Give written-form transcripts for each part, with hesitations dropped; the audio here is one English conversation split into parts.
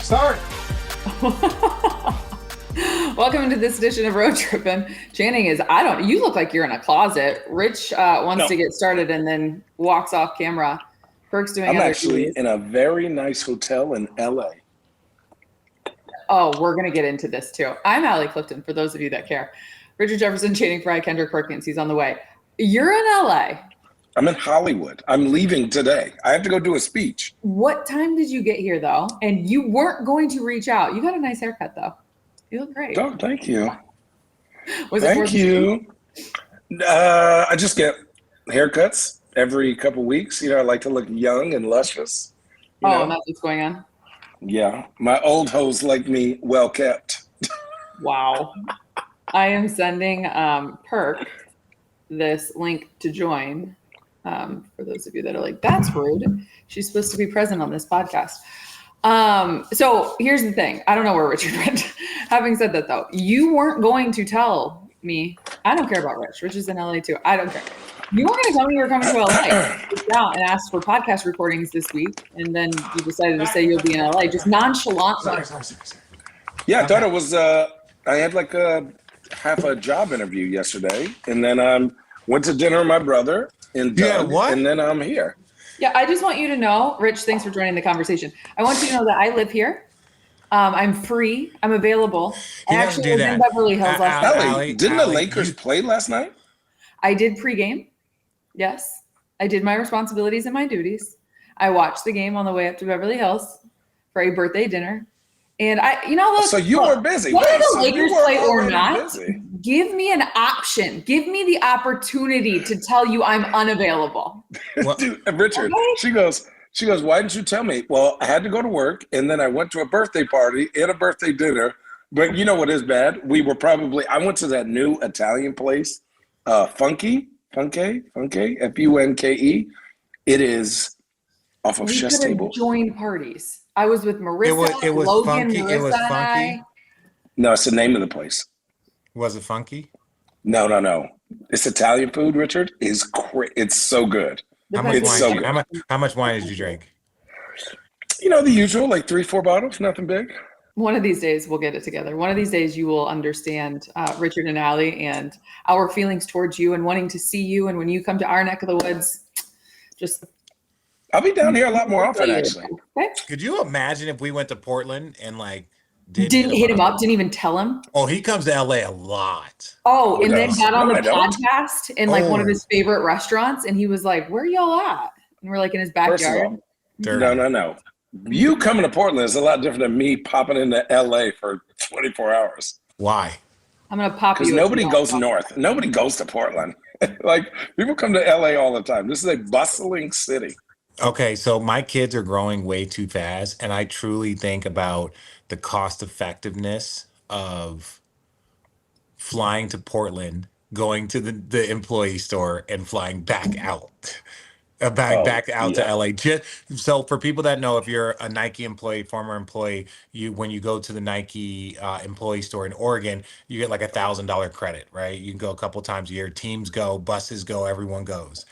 Start. Welcome to this edition of Road Trippin. Channing you look like you're in a closet. Rich wants to get started and then walks off camera. Perk's doing I'm other actually duties. in a very nice hotel in LA. Oh, we're going to get into this too. I'm Allie Clifton, for those of you that care. Richard Jefferson, Channing Frye, Kendrick Perkins, he's on the way. You're in LA. I'm in Hollywood. I'm leaving today. I have to go do a speech. What time did you get here, though? And you weren't going to reach out. You got a nice haircut, though. You look great. Oh, thank you. Thank you. I just get haircuts every couple weeks. You know, I like to look young and luscious. And that's what's going on? Yeah. My old hoes like me well kept. Wow. I am sending Perk this link to join. For those of you that are like, that's rude. She's supposed to be present on this podcast. So here's the thing. I don't know where Richard went. Having said that, though, you weren't going to tell me. I don't care about Rich. Rich is in LA too. I don't care. You weren't going to tell me you were coming to LA and asked for podcast recordings this week. And then you decided to say you'll be in LA just nonchalantly. Yeah, I thought it was, I had like half a job interview yesterday. And then went to dinner with my brother. And then I'm here. Yeah, I just want you to know, Rich, thanks for joining the conversation. I want you to know that I live here. I'm free. I'm available. I actually was in Beverly Hills last night. Didn't the Lakers play last night? I did pregame. Yes. I did my responsibilities and my duties. I watched the game on the way up to Beverly Hills for a birthday dinner. And so you were busy. Whether the Lakers play or not, give me an option. Give me the opportunity to tell you I'm unavailable. Dude, Richard, okay? She goes, why didn't you tell me? Well, I had to go to work, and then I went to a birthday party and a birthday dinner. But you know what is bad? I went to that new Italian place, Funke, Funke. It is off of Chef's Table. Joined parties. I was with Marissa, it was Logan, funky. Marissa, it was funky. and I. No, it's the name of the place. Was it funky? No. It's Italian food, Richard. It's so good. How much wine did you drink? You know, the usual, like 3-4 bottles, nothing big. One of these days we'll get it together. One of these days you will understand Richard and Allie and our feelings towards you and wanting to see you. And when you come to our neck of the woods, I'll be down here a lot more often, actually. Okay. Could you imagine if we went to Portland and didn't hit him up, didn't even tell him? Oh, he comes to LA a lot. Oh, and then got on the podcast in one of his favorite restaurants, and he was like, "Where y'all at?" And we're like in his backyard. No. You coming to Portland is a lot different than me popping into LA for 24 hours. Why? I'm gonna pop you. Because nobody goes north. Nobody goes to Portland. People come to LA all the time. This is a bustling city. Okay, so my kids are growing way too fast, and I truly think about the cost effectiveness of flying to Portland, going to the employee store, and flying back out. Back out to LA. So for people that know, if you're a Nike employee, former employee, when you go to the Nike employee store in Oregon, you get like $1,000 credit, right? You can go a couple times a year. Teams go, buses go, everyone goes.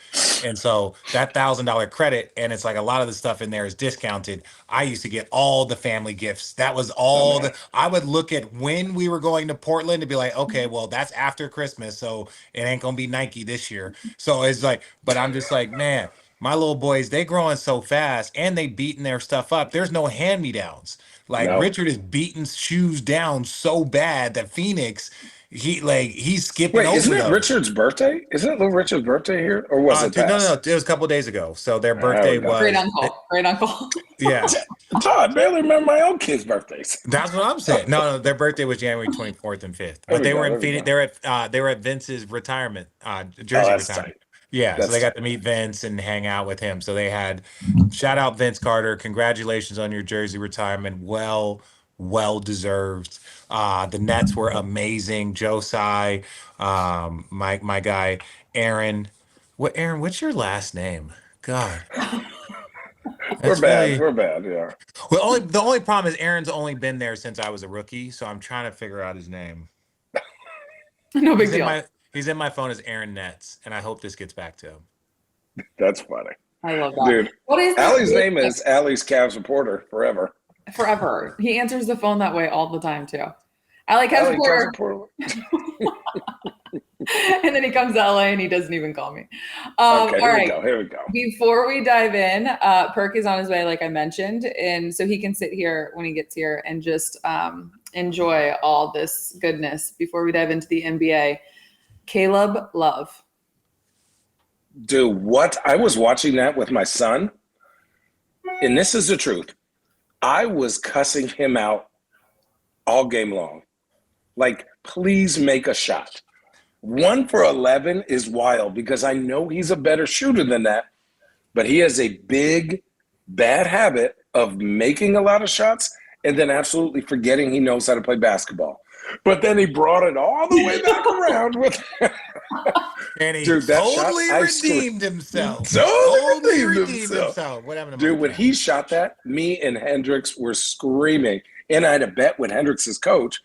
And so that $1,000 credit, and it's like a lot of the stuff in there is discounted. I used to get all the family gifts. That was all I would look at when we were going to Portland to be like, okay, well, that's after Christmas, so it ain't gonna be Nike this year. So it's like, but I'm just like, man, my little boys, they growing so fast and they beating their stuff up. There's no hand-me-downs. Richard is beating shoes down so bad that Phoenix, he's skipping over. Isn't it Richard's birthday? Isn't it little Richard's birthday here? Or was it No. It was a couple of days ago. So their birthday was Great uncle. Yeah. I barely remember my own kids' birthdays. That's what I'm saying. No, their birthday was January 24th and 5th. But they were in Phoenix. They were at Vince's retirement, jersey retirement. Tight. Yeah, so they got to meet Vince and hang out with him. So they had, shout out Vince Carter. Congratulations on your jersey retirement. Well deserved. The Nets were amazing. Joe Tsai, my guy, Aaron. Aaron, what's your last name? God. We're bad, yeah. Well, the only problem is Aaron's only been there since I was a rookie, so I'm trying to figure out his name. No big deal. He's in my phone as Aaron Nets, and I hope this gets back to him. That's funny. I love that. Dude, what is Allie's name is Allie's Cavs reporter forever. forever. He answers the phone that way all the time too. I like Oh, have he calls Porter, it Portland. and then he comes to LA and he doesn't even call me. Okay, All here right. we go. Here we go. Before we dive in, Perk is on his way, like I mentioned, and so he can sit here when he gets here and just enjoy all this goodness. Before we dive into the NBA, Caleb Love. Dude, what? I was watching that with my son, and this is the truth. I was cussing him out all game long. Like, please make a shot. 1 for 11 is wild because I know he's a better shooter than that, but he has a big, bad habit of making a lot of shots and then absolutely forgetting he knows how to play basketball. But then he brought it all the way back around with And he Dude, that totally shot, redeemed himself. Totally redeemed himself. What happened to Dude, Mike when Jack? he shot that, me and Hendricks were screaming. And I had a bet with Hendricks' coach.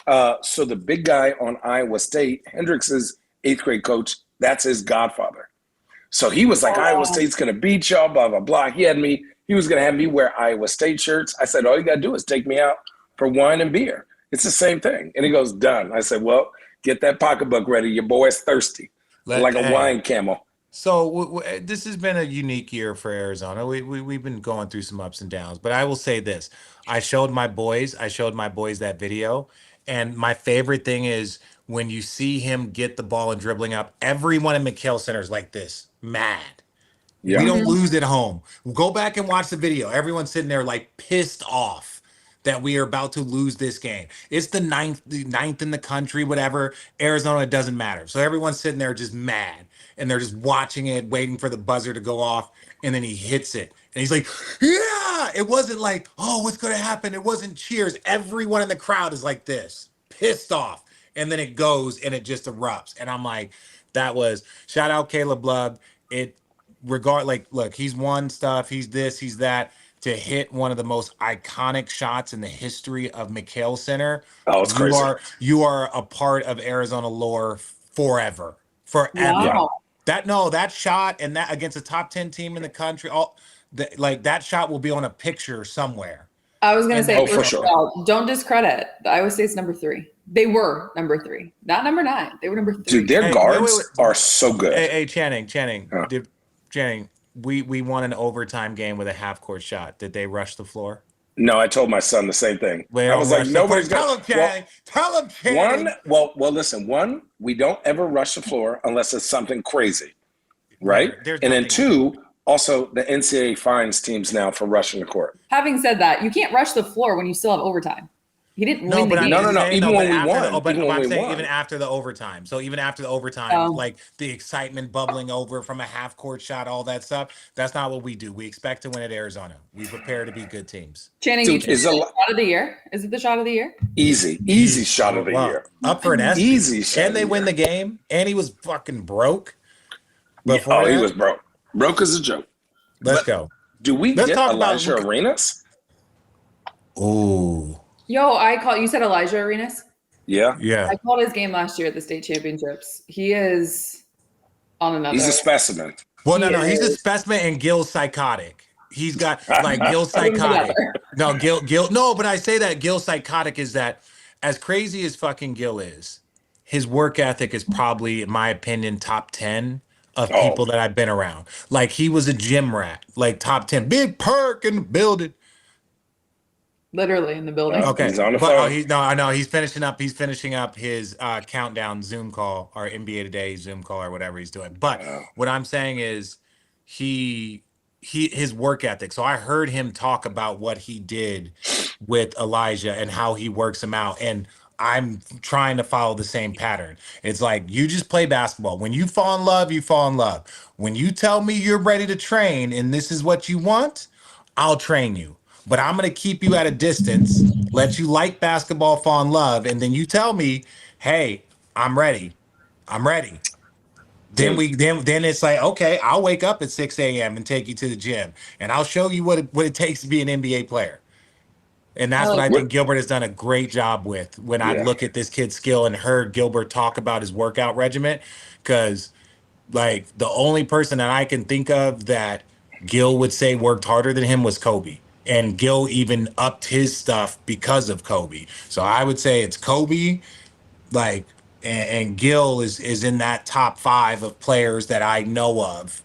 So the big guy on Iowa State, Hendricks' 8th grade coach, that's his godfather. So he was like, Iowa State's going to beat y'all, blah, blah, blah. He was going to have me wear Iowa State shirts. I said, all you got to do is take me out for wine and beer. It's the same thing. And he goes, done. I said, well, get that pocketbook ready. Your boy's thirsty. Like a wine camel. So this has been a unique year for Arizona. We've been going through some ups and downs, but I will say this: I showed my boys that video, and my favorite thing is when you see him get the ball and dribbling up. Everyone in McHale Center is like this, mad. Yeah. We don't lose at home. Go back and watch the video. Everyone's sitting there like pissed off that we are about to lose this game. It's the ninth in the country, whatever. Arizona, it doesn't matter. So everyone's sitting there just mad, and they're just watching it, waiting for the buzzer to go off, and then he hits it. And he's like, yeah! It wasn't like, oh, what's going to happen? It wasn't cheers. Everyone in the crowd is like this, pissed off. And then it goes, and it just erupts. And I'm like, that was, shout out Caleb Love. Look, he's won stuff. He's this, he's that. To hit one of the most iconic shots in the history of McHale Center. Oh, it's crazy. You are a part of Arizona lore forever. Wow. That shot and that against a top 10 team in the country, that shot will be on a picture somewhere. I was going to say, for sure. Don't discredit Iowa State's number 3. They were number 3, not number 9. They were number 3. Dude, their guards are so good. Hey, Channing, Channing, we won an overtime game with a half-court shot. Did they rush the floor? No, I told my son the same thing. I was like, nobody's going to tell him, Channing. Well, listen, we don't ever rush the floor unless it's something crazy, right? And then 2, also the NCAA fines teams now for rushing the court. Having said that, you can't rush the floor when you still have overtime. He didn't win the game. No. Even when we won. But I'm saying even after the overtime. So even after the overtime, like the excitement bubbling over from a half-court shot, all that stuff, that's not what we do. We expect to win at Arizona. We prepare to be good teams. Channing, is it the shot of the year? Is it the shot of the year? Easy shot of the year. Up for an ESPY. Easy shot. And they win the game. And he was fucking broke. He was broke. Broke as a joke. Let's go. Do we get Elijah Arenas? Ooh. Yo, you said Alijah Arenas? Yeah. I called his game last year at the state championships. He is on another. He's a specimen. Well, he's a specimen and Gil's psychotic. He's got like Gil's psychotic. Gil. No, but I say that Gil's psychotic is that as crazy as fucking Gil is, his work ethic is probably, in my opinion, top 10 of people that I've been around. Like he was a gym rat, like top 10. Big Perk in the building. Literally in the building. Okay. He's on the phone. He's finishing up his countdown Zoom call or NBA Today Zoom call or whatever he's doing. But what I'm saying is his work ethic. So I heard him talk about what he did with Alijah and how he works him out. And I'm trying to follow the same pattern. It's like you just play basketball. When you fall in love, you fall in love. When you tell me you're ready to train and this is what you want, I'll train you. But I'm going to keep you at a distance, let you like basketball, fall in love, and then you tell me, hey, I'm ready. Then it's like, okay, I'll wake up at 6 a.m. and take you to the gym, and I'll show you what it takes to be an NBA player. And that's what I think Gilbert has done a great job with when I look at this kid's skill and heard Gilbert talk about his workout regimen, because like the only person that I can think of that Gil would say worked harder than him was Kobe. And Gil even upped his stuff because of Kobe. So I would say it's Kobe, like, and Gil is in that top 5 of players that I know of.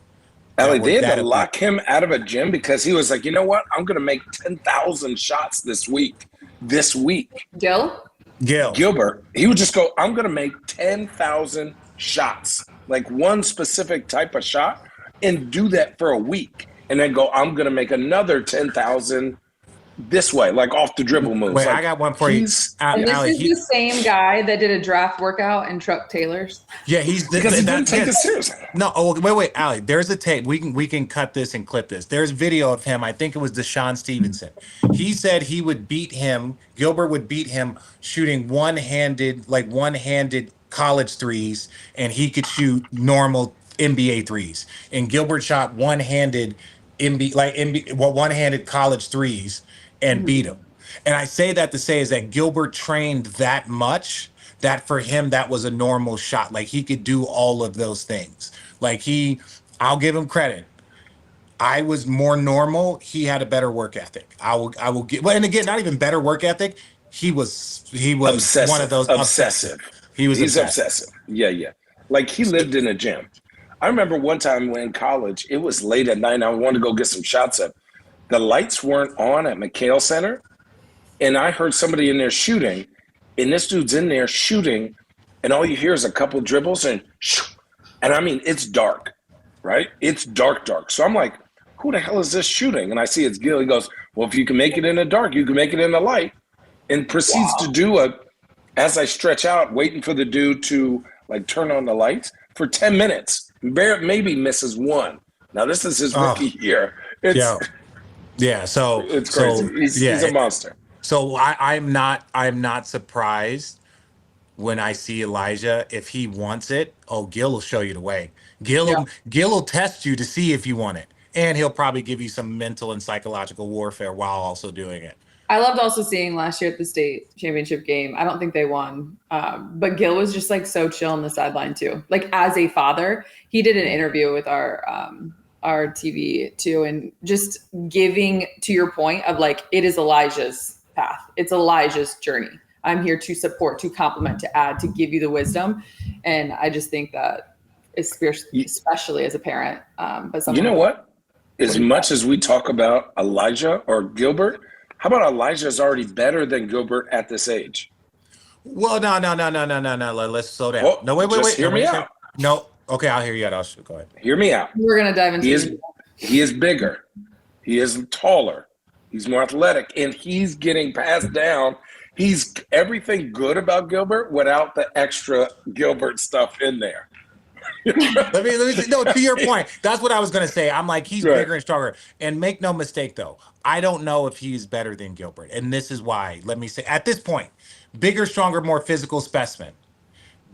Allie, they had to lock him out of a gym because he was like, you know what? I'm going to make 10,000 shots this week. Gilbert, he would just go, I'm going to make 10,000 shots, like one specific type of shot, and do that for a week. And then go, I'm going to make another 10,000 this way, like off the dribble moves. Wait, like, I got one for you. And this is the same guy that did a draft workout in Chuck Taylor's. Yeah, because he didn't take it seriously. No, wait, Allie. There's a tape. We can cut this and clip this. There's video of him. I think it was Deshaun Stevenson. He said he would beat him. Gilbert would beat him shooting one-handed college threes, and he could shoot normal NBA threes. And Gilbert shot one-handed one-handed college threes and beat him. And I say that to say is that Gilbert trained that much that for him that was a normal shot. Like he could do all of those things. Like I'll give him credit. I was more normal. He had a better work ethic. I will give. Well, and again, not even better work ethic. He was obsessive. One of those obsessive. He's obsessive. Yeah. Like he lived in a gym. I remember one time in college, it was late at night and I wanted to go get some shots up. The lights weren't on at McHale Center, and I heard somebody in there shooting, and this dude's in there shooting, and all you hear is a couple dribbles, and I mean, it's dark, right? It's dark. So I'm like, who the hell is this shooting? And I see it's Gil. He goes, well, if you can make it in the dark, you can make it in the light, and proceeds to do as I stretch out, waiting for the dude to like turn on the lights for 10 minutes. Maybe misses one. Now, this is his rookie year. Yeah, so it's crazy. He's a monster. So I'm not surprised when I see Alijah. If he wants it, Gil will show you the way. Gil will test you to see if you want it, and he'll probably give you some mental and psychological warfare while also doing it. I loved also seeing last year at the state championship game. I don't think they won, but Gil was just like so chill on the sideline too. Like as a father, he did an interview with our TV too, and just giving to your point of like, it is Alijah's path. It's Alijah's journey. I'm here to support, to complement, to add, to give you the wisdom. And I just think that especially as a parent, but you know what? As much as we talk about Alijah or Gilbert, how about Alijah's already better than Gilbert at this age? Well, no. Let's slow down. Well, no, wait. Hear me out. No. Okay, I'll hear you out. Go ahead. Hear me out. We're going to dive into He is bigger. He is taller. He's more athletic, and he's getting passed down. He's everything good about Gilbert without the extra Gilbert stuff in there. let me no, to your point. That's what I was going to say. I'm like, he's bigger and stronger. And make no mistake, though, I don't know if he's better than Gilbert. And this is why. Let me say, at this point, bigger, stronger, more physical specimen.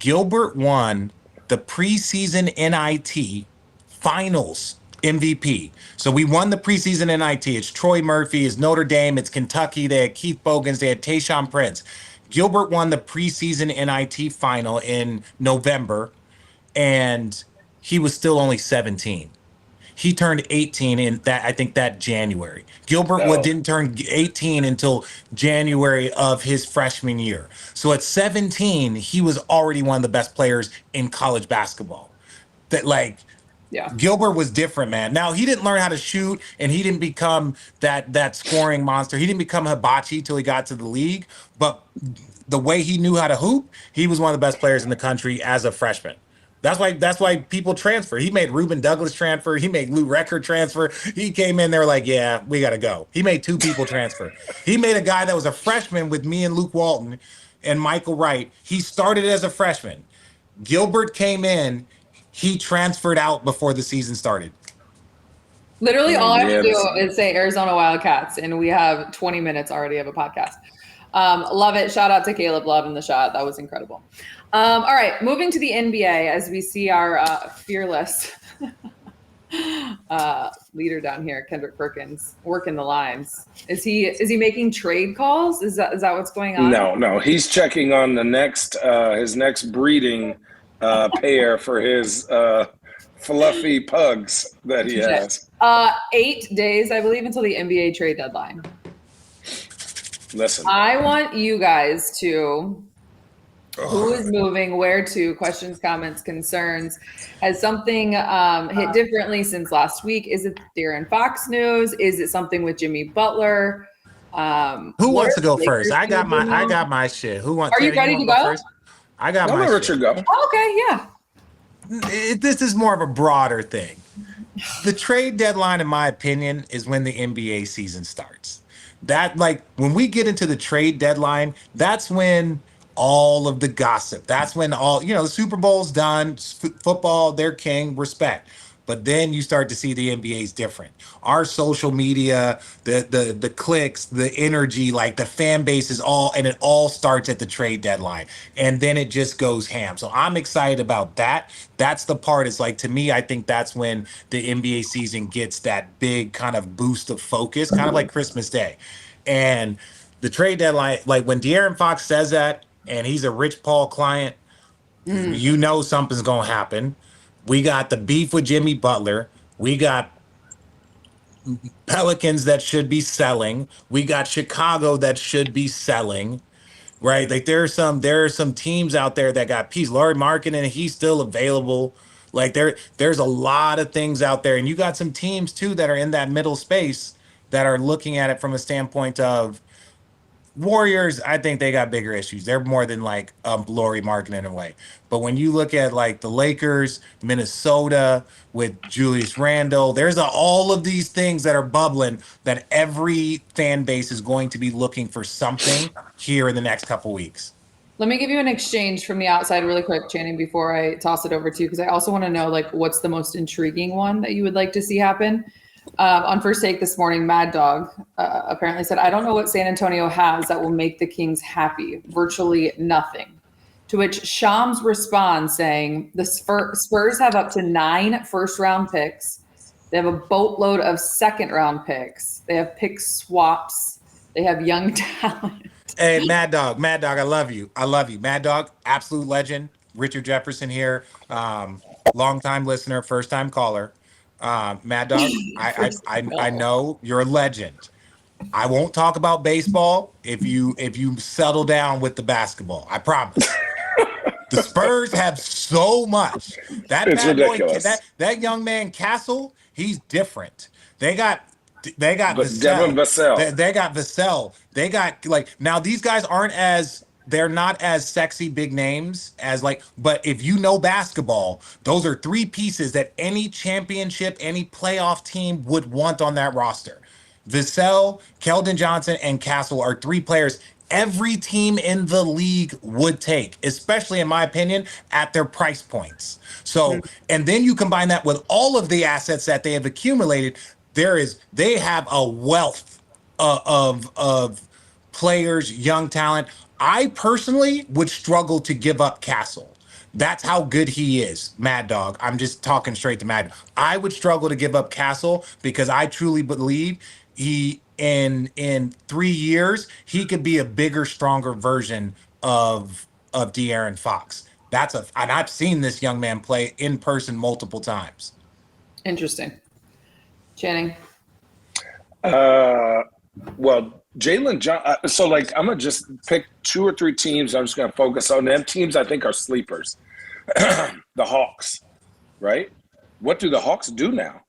Gilbert won the preseason NIT finals MVP. So we won the preseason NIT. It's Troy Murphy, it's Notre Dame, it's Kentucky. They had Keith Bogans, they had Tayshaun Prince. Gilbert won the preseason NIT final in November, and he was still only 17. He turned 18 in that January. Gilbert didn't turn 18 until January of his freshman year. So at 17, he was already one of the best players in college basketball. Gilbert was different, man. Now, he didn't learn how to shoot, and he didn't become that scoring monster. He didn't become hibachi till he got to the league. But the way he knew how to hoop, he was one of the best players in the country as a freshman. That's why people transfer. He made Ruben Douglas transfer. He made Lou Record transfer. He came in there like, yeah, we got to go. He made 2 people transfer. He made a guy that was a freshman with me and Luke Walton and Michael Wright. He started as a freshman. Gilbert came in. He transferred out before the season started. Literally all I have to do is say Arizona Wildcats, and we have 20 minutes already of a podcast. Love it. Shout out to Caleb Love in the shot. That was incredible. All right, moving to the NBA as we see our fearless leader down here, Kendrick Perkins, working the lines. Is he making trade calls? Is that what's going on? No. He's checking on the next his next breeding pair for his fluffy pugs that he has. 8 days, I believe, until the NBA trade deadline. Listen. I want you guys to, who is moving, where to, questions, comments, concerns. Has something hit differently since last week? Is it De'Aaron Fox news? Is it something with Jimmy Butler? Who wants to go first? I got my shit. Who wants? Are you ready to go first? I got my let shit. Richard go. Oh, okay, yeah. This is more of a broader thing. The trade deadline, in my opinion, is when the NBA season starts. That, like, when we get into the trade deadline, that's when all of the gossip, that's when all, the Super Bowl's done, football, they're king, respect. But then you start to see the NBA's different. Our social media, the clicks, the energy, like the fan base is and it all starts at the trade deadline. And then it just goes ham. So I'm excited about that. That's the part, is like, to me, I think that's when the NBA season gets that big kind of boost of focus, kind of like Christmas Day. And the trade deadline, like when De'Aaron Fox says that, and he's a Rich Paul client, you know something's going to happen. We got the beef with Jimmy Butler. We got Pelicans that should be selling. We got Chicago that should be selling, right? Like there are some teams out there that got peace. Lauri Markkanen, he's still available. Like there's a lot of things out there, and you got some teams too that are in that middle space that are looking at it from a standpoint of Warriors. I think they got bigger issues. They're more than like Lauri Markkanen in a way. But when you look at like the Lakers, Minnesota with Julius Randle, there's all of these things that are bubbling that every fan base is going to be looking for something here in the next couple weeks. Let me give you an exchange from the outside really quick, Channing, before I toss it over to you, because I also want to know, like, what's the most intriguing one that you would like to see happen. On First Take this morning, Mad Dog apparently said, I don't know what San Antonio has that will make the Kings happy. Virtually nothing. To which Shams responds saying, the Spurs have up to 9 first-round picks. They have a boatload of second-round picks. They have pick swaps. They have young talent. Hey, Mad Dog, I love you. Mad Dog, absolute legend. Richard Jefferson here, long-time listener, first-time caller. Mad Dog, I know you're a legend. I won't talk about baseball if you settle down with the basketball. I promise. The Spurs have so much. It's ridiculous. That young man Castle, he's different. They got Vassell. Devin Vassell. They got Vassell. They got, like, now these guys they're not as sexy big names as, like, but if you know basketball, those are 3 pieces that any championship, any playoff team would want on that roster. Vassell, Keldon Johnson, and Castle are 3 players every team in the league would take, especially in my opinion, at their price points. So, and then you combine that with all of the assets that they have accumulated, they have a wealth of players, young talent. I personally would struggle to give up Castle. That's how good he is, Mad Dog. I'm just talking straight to Mad. I would struggle to give up Castle because I truly believe he, in 3 years, he could be a bigger, stronger version of De'Aaron Fox. And I've seen this young man play in person multiple times. Interesting. Channing. Well, Jalen John. So, like, I'm gonna just pick 2 or 3 teams. I'm just gonna focus on them. Teams I think are sleepers. The Hawks, right? What do the Hawks do now?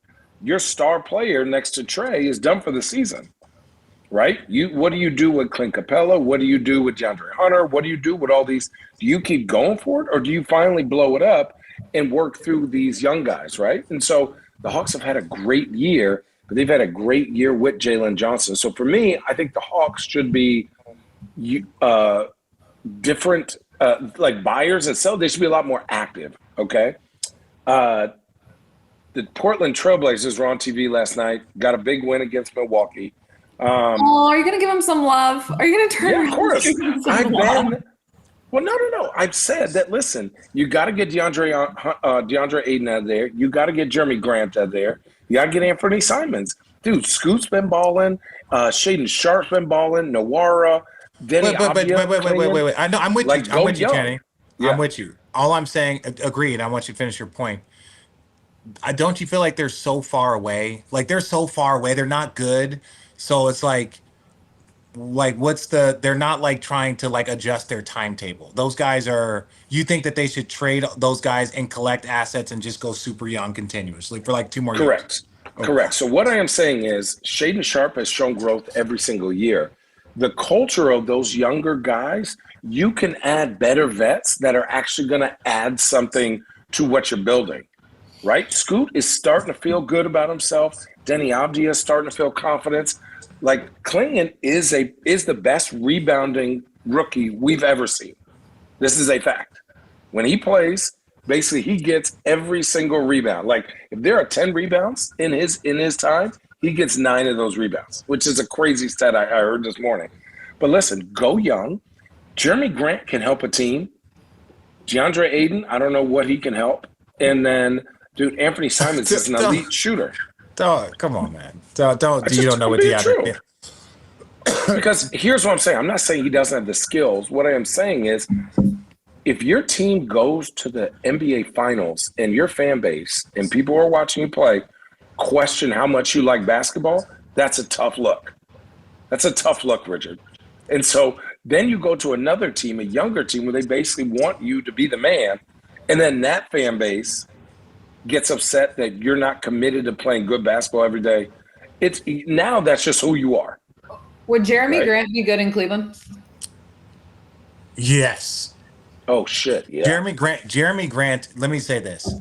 Your star player next to Trey is done for the season, right? What do you do with Clint Capella? What do you do with DeAndre Hunter? What do you do with all these? Do you keep going for it, or do you finally blow it up and work through these young guys, right? And so the Hawks have had a great year, but they've had a great year with Jalen Johnson. So for me, I think the Hawks should be different, like buyers and sellers. They should be a lot more active, okay? The Portland Trailblazers were on TV last night, got a big win against Milwaukee. Are you going to give him some love? Are you going to turn around? Yeah, of course. Well, no. I've said that, listen, you got to get DeAndre Ayton out of there. You got to get Jeremy Grant out of there. You got to get Anthony Simons. Dude, Scoot's been balling. Shaden Sharp's been balling. Nawara. Denny Wait. I know, I'm with you, Kenny. Yeah. I'm with you. All I'm saying, agreed. I want you to finish your point. don't you feel like they're so far away? Like they're so far away. They're not good. So it's like they're not like trying to like adjust their timetable. Those guys are, you think that they should trade those guys and collect assets and just go super young continuously for like 2 more years? Correct. Okay. Correct. So what I am saying is Shaden Sharp has shown growth every single year. The culture of those younger guys, you can add better vets that are actually going to add something to what you're building, right? Scoot is starting to feel good about himself. Denny Avdia is starting to feel confidence. Like Clinton is the best rebounding rookie we've ever seen. This is a fact. When he plays, basically he gets every single rebound. Like if there are 10 rebounds in his time, he gets 9 of those rebounds, which is a crazy stat I heard this morning. But listen, go young. Jeremy Grant can help a team. DeAndre Ayton, I don't know what he can help. And then, dude, Anthony Simons is an elite shooter. Come on, man. You don't know what DeAndre. Because here's what I'm saying. I'm not saying he doesn't have the skills. What I am saying is, if your team goes to the NBA Finals and your fan base and people are watching you play question how much you like basketball, that's a tough look. That's a tough look, Richard. And so then you go to another team, a younger team, where they basically want you to be the man, and then that fan base gets upset that you're not committed to playing good basketball every day. Now that's just who you are. Would Jeremy Grant be good in Cleveland? Yes. Oh, shit, yeah. Jeremy Grant, let me say this.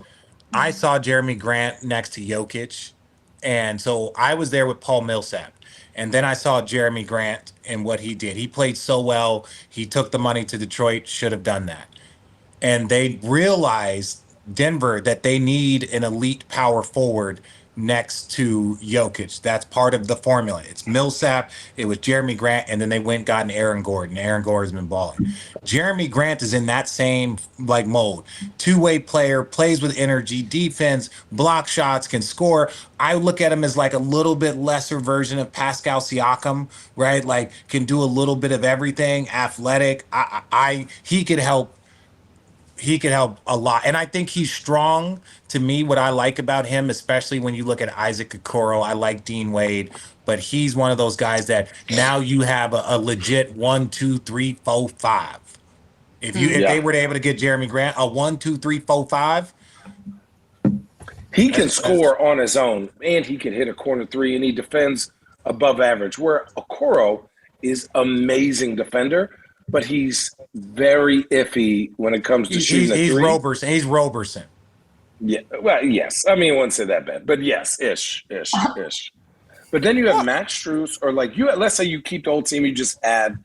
I saw Jeremy Grant next to Jokic, and so I was there with Paul Millsap. And then I saw Jeremy Grant and what he did. He played so well. He took the money to Detroit, should have done that. And they realized, Denver, that they need an elite power forward next to Jokic. That's part of the formula. It's Millsap, it was Jeremy Grant, and then they went and got an Aaron Gordon. Aaron Gordon's been balling. Jeremy Grant is in that same like mode. Two-way player, plays with energy, defense, block shots, can score. I look at him as like a little bit lesser version of Pascal Siakam, right? Like can do a little bit of everything, athletic. He could help. He could help a lot. And I think he's strong. To me, what I like about him, especially when you look at Isaac Okoro, I like Dean Wade, but he's one of those guys that now you have a legit 1, 2, 3, 4, 5. If they were able to get Jeremy Grant, a 1, 2, 3, 4, 5. He can score on his own, and he can hit a corner three, and he defends above average, where Okoro is amazing defender, but he's very iffy when it comes to shooting a three. He's Roberson. Yeah, well, yes. I mean, I wouldn't say that bad, but yes, ish. But then you have Max Strus, or like let's say you keep the whole team, you just add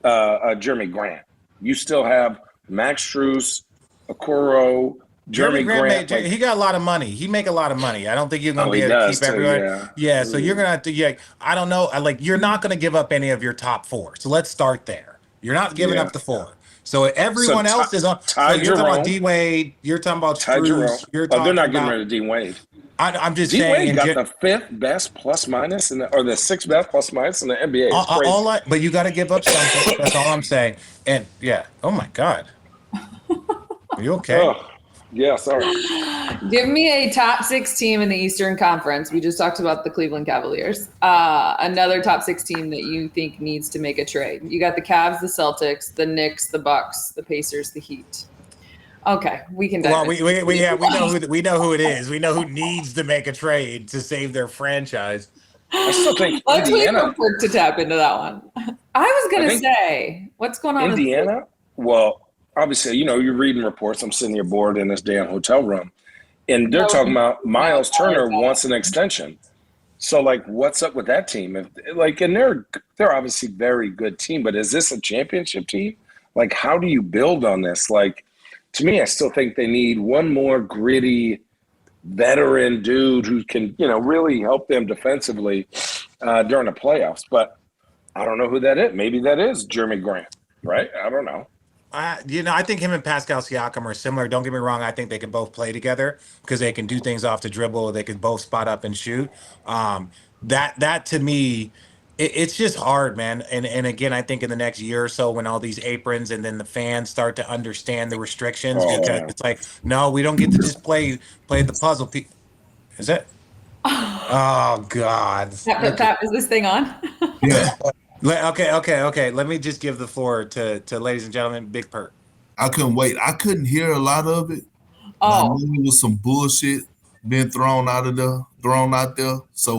Jeremy Grant. You still have Max Strus, Okoro, Jeremy Grant. He got a lot of money. He make a lot of money. I don't think you're gonna be able to keep everyone. Yeah, so you're gonna have to. Yeah, I don't know. You're not gonna give up any of your top 4. So let's start there. You're not giving up the 4. So everyone else is on. So you're talking about D Wade. You're talking about Strus. They're not getting rid of D Wade. I'm just D saying. D Wade got the 5th best plus minus, or the 6th best plus minus in the NBA. But you got to give up something. That's all I'm saying. And yeah. Oh my God. Are you okay? Oh. Yeah, sorry. Give me a top 6 team in the Eastern Conference. We just talked about the Cleveland Cavaliers. Another top 6 team that you think needs to make a trade. You got the Cavs, the Celtics, the Knicks, the Bucks, the Pacers, the Heat. Okay, we can dive in. We know who it is. We know who needs to make a trade to save their franchise. I still think Let's wait for Kirk to tap into that one. I was going to say, what's going on Indiana? Well, obviously, you're reading reports. I'm sitting here bored in this damn hotel room, and they're talking about Miles Turner wants an extension. So, like, what's up with that team? And they're obviously a very good team, but is this a championship team? Like, how do you build on this? Like, to me, I still think they need one more gritty veteran dude who can, really help them defensively during the playoffs. But I don't know who that is. Maybe that is Jeremy Grant, right? I don't know. I think him and Pascal Siakam are similar. Don't get me wrong. I think they can both play together because they can do things off the dribble. They can both spot up and shoot. That to me It's just hard, man. And again, I think in the next year or so, when all these aprons and then the fans start to understand the restrictions, because Oh, it's like, no, we don't get to just play the puzzle. Is it? Oh God. Pat, is this thing on? Yeah, Okay. Let me just give the floor to ladies and gentlemen, Big Perk. I couldn't wait. I couldn't hear a lot of it. I Oh, knew it was some bullshit being thrown out there. So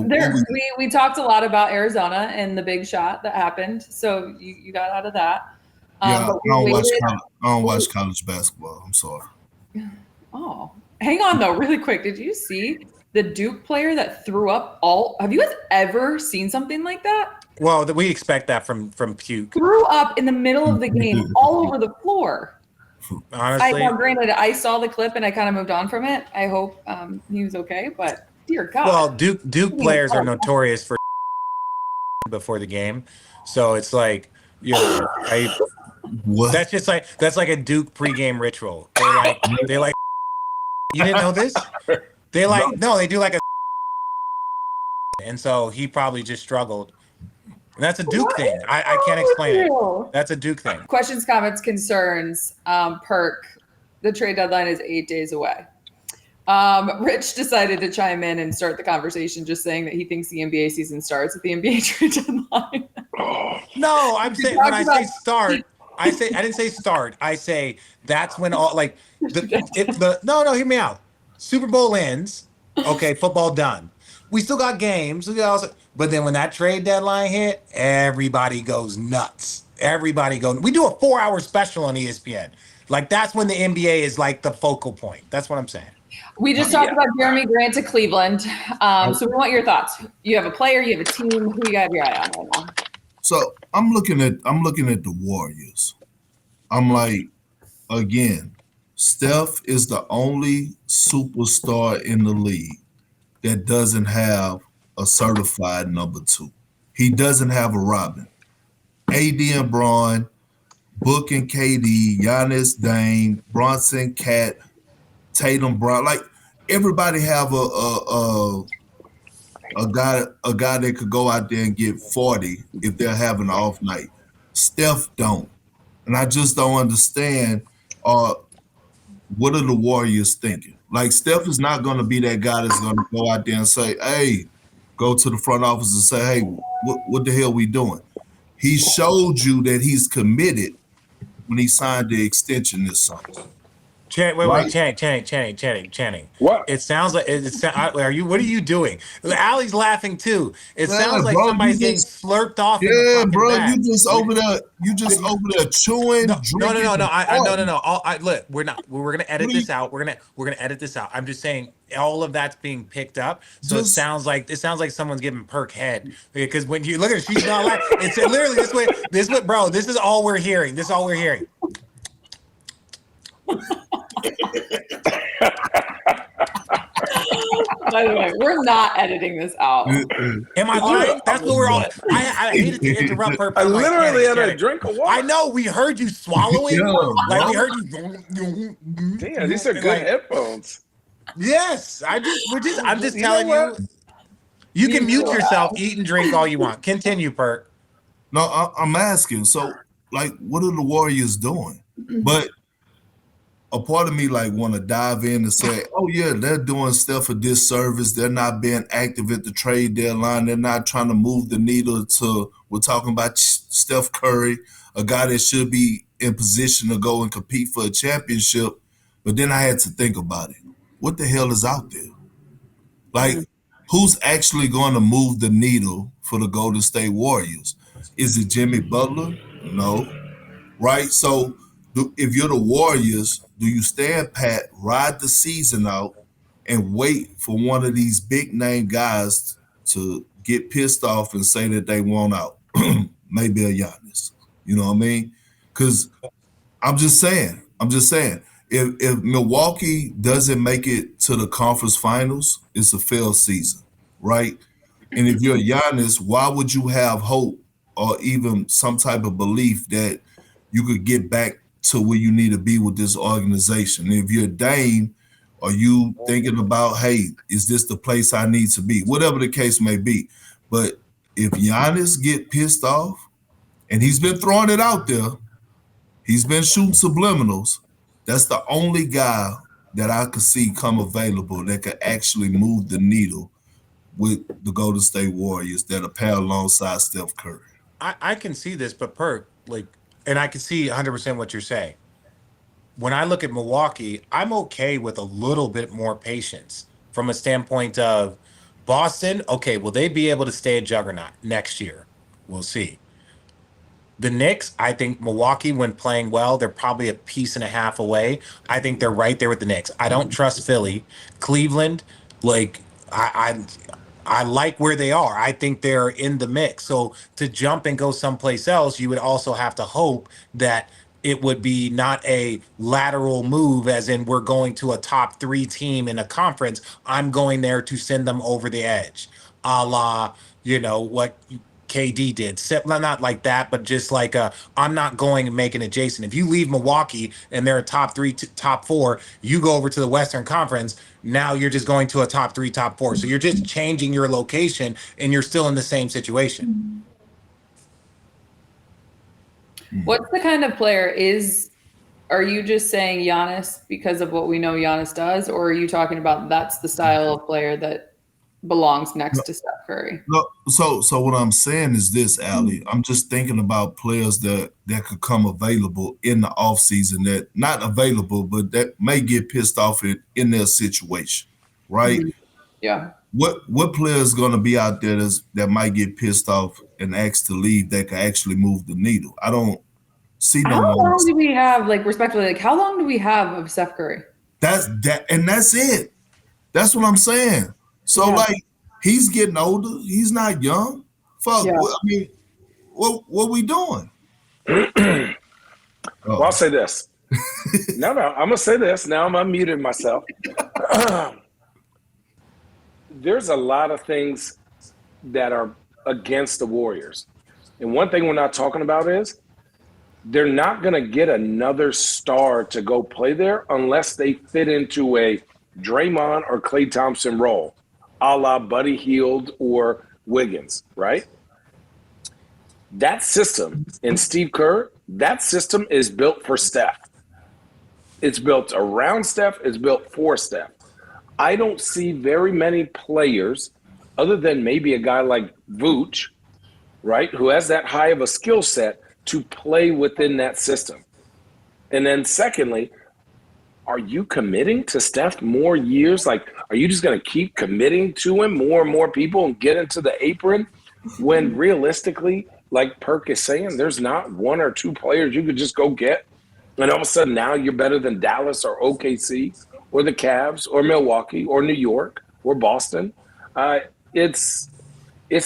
we talked a lot about Arizona and the big shot that happened. So you got out of that. yeah, But I we don't waited. watch college basketball. I'm sorry. Oh, hang on though, really quick. Did you see the Duke player that threw up all? Have you guys ever seen something like that? Well, we expect that from Puke. Threw up in the middle of the game, all over the floor. Honestly, Granted, I saw the clip and I kind of moved on from it. I hope he was okay, but dear God. well, Duke players are notorious for before the game, so it's like, What? that's like a Duke pregame ritual. They like. You didn't know this? They do like a, and so he probably just struggled. And that's a Duke thing. I can't explain it. That's a Duke thing. Questions, comments, concerns. Perk, the trade deadline is 8 days away. Rich decided to chime in and start the conversation, just saying that he thinks the NBA season starts with the NBA trade deadline. No, I'm saying when I say start, I didn't say start. I say that's when all like no, hear me out. Super Bowl ends. Okay, football done. We still got games. But then when that trade deadline hit, everybody goes nuts. We do a 4-hour special on ESPN. Like that's when the NBA is like the focal point. That's what I'm saying. We just talked about Jeremy Grant to Cleveland. So we want your thoughts. You have a player, you have a team. Who you got your eye on right now? So I'm looking at the Warriors. I'm like, again, Steph is the only superstar in the league that doesn't have a certified number 2. He doesn't have a Robin. AD and Braun, Book and KD, Giannis, Dame, Bronson, Cat, Tatum, Brown. Like everybody have a guy that could go out there and get 40 if they're having an off night. Steph don't. And I just don't understand what are the Warriors thinking? Like Steph is not going to be that guy that's going to go out there and say, hey, go to the front office and say, hey, what the hell we doing? He showed you that he's committed when he signed the extension this summer. Channing. What? It sounds like what are you doing? Allie's laughing too. It sounds like bro, somebody's getting slurped off. Yeah, bro, back. you just over there chewing. No. Look, we're gonna edit this out. We're gonna edit this out. I'm just saying all of that's being picked up. So it sounds like someone's giving Perk head, because when you look at her, she's not like it's literally bro. This is all we're hearing. By the way, we're not editing this out. Am I lying? That's what we're all. I hated to interrupt her. I literally had a drink of water. I know we heard you swallowing. Yeah, we heard you. Damn, these are good headphones. Yes, I'm just telling you. You can mute yourself, eat and drink all you want. Continue, Perk. No, I'm asking. So, like, what are the Warriors doing? But a part of me like want to dive in and say, oh yeah, they're doing stuff a disservice. They're not being active at the trade deadline. They're not trying to move the needle to, we're talking about Steph Curry, a guy that should be in position to go and compete for a championship. But then I had to think about it. What the hell is out there? Like, who's actually going to move the needle for the Golden State Warriors? Is it Jimmy Butler? No. Right? So if you're the Warriors, do you stand pat, ride the season out, and wait for one of these big name guys to get pissed off and say that they want out? Maybe a Giannis. You know what I mean? Because I'm just saying, if Milwaukee doesn't make it to the conference finals, it's a failed season, right? And if you're Giannis, why would you have hope or even some type of belief that you could get back to where you need to be with this organization? And if you're Dame, are you thinking about, hey, is this the place I need to be? Whatever the case may be. But if Giannis get pissed off, and he's been throwing it out there, he's been shooting subliminals. That's the only guy that I could see come available that could actually move the needle with the Golden State Warriors that'll pair alongside Steph Curry. I can see this, but and I can see 100% what you're saying. When I look at Milwaukee, I'm okay with a little bit more patience from a standpoint of Boston. Okay, will they be able to stay a juggernaut next year? We'll see. The Knicks, I think Milwaukee, when playing well, they're probably a piece and a half away. I think they're right there with the Knicks. I don't trust Philly. Cleveland, like I like where they are. I think they're in the mix. So to jump and go someplace else, you would also have to hope that it would be not a lateral move, as in we're going to a top 3 team in a conference. I'm going there to send them over the edge, a la, what KD did. Not like that, but just like I'm not going and making adjacent. If you leave Milwaukee and they're a top 3, top 4, you go over to the Western Conference. Now you're just going to a top 3, top 4. So you're just changing your location and you're still in the same situation. What's the kind of player are you just saying Giannis because of what we know Giannis does, or are you talking about that's the style of player that belongs next to Steph Curry? No, so what I'm saying is this, Allie. I'm just thinking about players that could come available in the offseason, that not available, but that may get pissed off in their situation, right? Mm-hmm. Yeah. What player is going to be out there that might get pissed off and asked to leave that could actually move the needle? I don't see no one. How long do we have, respectfully, how long do we have of Steph Curry? That's it. That's what I'm saying. So, he's getting older. He's not young. Fuck. Yeah. I mean, what we doing? Well, I'll say this. No, I'm going to say this. Now I'm unmuting myself. There's a lot of things that are against the Warriors. And one thing we're not talking about is they're not going to get another star to go play there unless they fit into a Draymond or Klay Thompson role, a la Buddy Hield or Wiggins, right? That system in Steve Kerr, that system is built for Steph. It's built around Steph. It's built for Steph. I don't see very many players other than maybe a guy like Vooch, right, who has that high of a skill set to play within that system. And then secondly, are you committing to Steph more years? Are you just going to keep committing to him, more and more people, and get into the apron when realistically, like Perk is saying, there's not 1 or 2 players you could just go get, and all of a sudden now you're better than Dallas or OKC or the Cavs or Milwaukee or New York or Boston? It's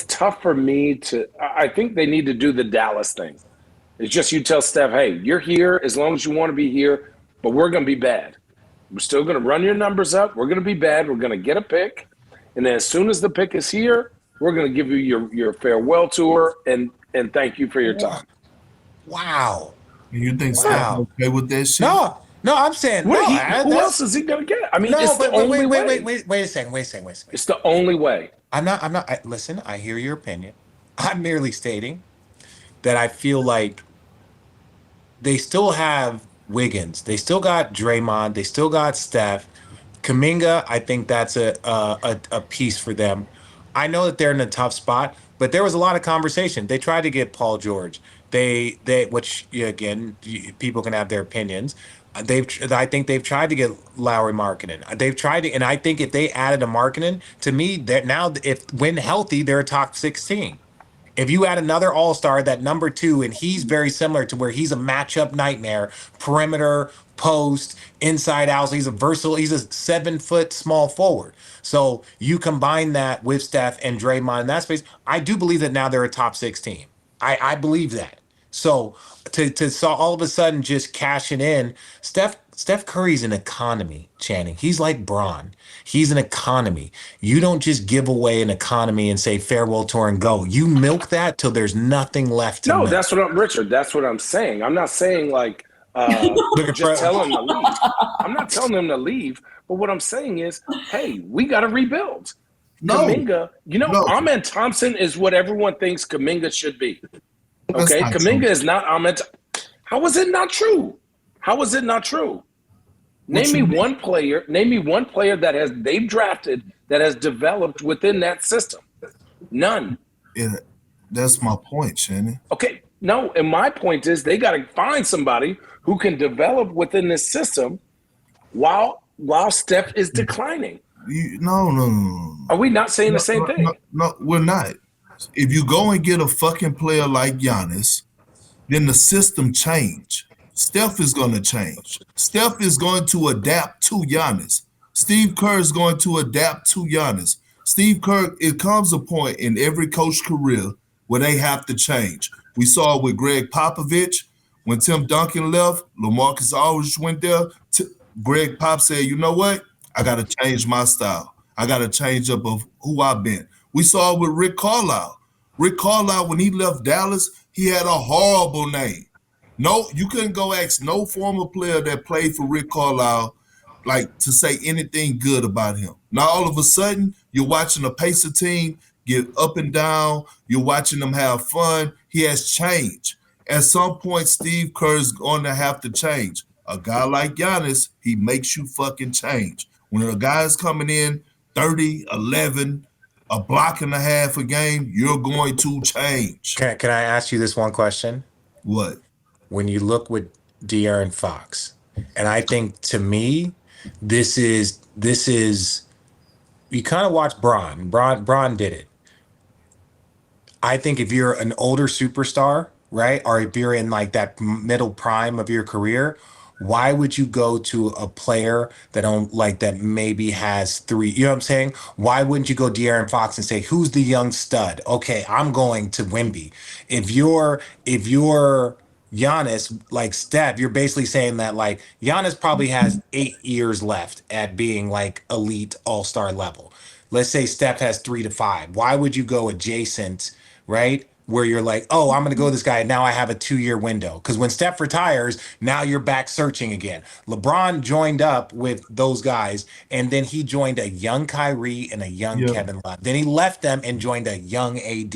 tough for me to – I think they need to do the Dallas thing. It's just you tell Steph, hey, you're here as long as you want to be here, but we're going to be bad. We're still going to run your numbers up. We're going to be bad. We're going to get a pick. And then as soon as the pick is here, we're going to give you your farewell tour and thank you for your time. Wow. You think Steph okay with that shit? No, I'm saying who else is he going to get? I mean, it's the only way. Wait a second. It's the only way. I'm not. Listen, I hear your opinion. I'm merely stating that I feel like they still have Wiggins. They still got Draymond. They still got Steph. Kuminga, I think that's a piece for them. I know that they're in a tough spot, but there was a lot of conversation. They tried to get Paul George. Which again, people can have their opinions. I think they've tried to get Lowry Markkanen. They've tried to, and I think if they added a Markkanen, to me, that now when healthy, they're a top 16. If you add another all-star, that number 2, and he's very similar to where he's a matchup nightmare, perimeter, post, inside out. So he's a 7-foot small forward. So you combine that with Steph and Draymond in that space, I do believe that now they're a top 16. I believe that. So to all of a sudden just cashing in, Steph Curry's an economy, Channing. He's like Bron. He's an economy. You don't just give away an economy and say farewell tour and go. You milk that till there's nothing left to milk. That's Richard. That's what I'm saying. I'm not saying just tell him to leave. I'm not telling him to leave. But what I'm saying is, hey, we got to rebuild. Kuminga, No. Ahmed Thompson is what everyone thinks Kuminga should be. That's Okay, not Kuminga true. is not Ahmed. How is it not true? How is it not true? Name me one player that they've drafted that has developed within that system. None. That's my point, Shannon. Okay, no, and my point is they got to find somebody who can develop within this system while Steph is declining. No. Are we not saying the same thing? No, we're not. If you go and get a fucking player like Giannis, then the system change. Steph is going to change. Steph is going to adapt to Giannis. Steve Kerr is going to adapt to Giannis. Steve Kerr, it comes a point in every coach career where they have to change. We saw it with Greg Popovich. When Tim Duncan left, LaMarcus Aldridge went there. Greg Pop said, you know what? I got to change my style. I got to change up of who I've been. We saw it with Rick Carlisle. Rick Carlisle, when he left Dallas, he had a horrible name. No, you couldn't go ask no former player that played for Rick Carlisle like to say anything good about him. Now all of a sudden, you're watching a Pacer team get up and down. You're watching them have fun. He has changed. At some point, Steve Kerr is going to have to change. A guy like Giannis, he makes you fucking change. When a guy's coming in 30, 11, a block and a half a game, you're going to change. Can I ask you this one question? What? When you look with De'Aaron Fox, and I think to me, this is you kind of watch Bron. Bron did it. I think if you're an older superstar, right, or if you're in like that middle prime of your career, why would you go to a player that maybe has three? You know what I'm saying? Why wouldn't you go De'Aaron Fox and say, who's the young stud? Okay, I'm going to Wemby. If you're Giannis, like Steph, you're basically saying that like Giannis probably has 8 years left at being like elite all-star level. Let's say Steph has 3 to 5. Why would you go adjacent, right? Where you're like, oh, I'm going to go this guy. Now I have a 2-year window. Because when Steph retires, now you're back searching again. LeBron joined up with those guys, and then he joined a young Kyrie and a young Kevin Love. Then he left them and joined a young AD.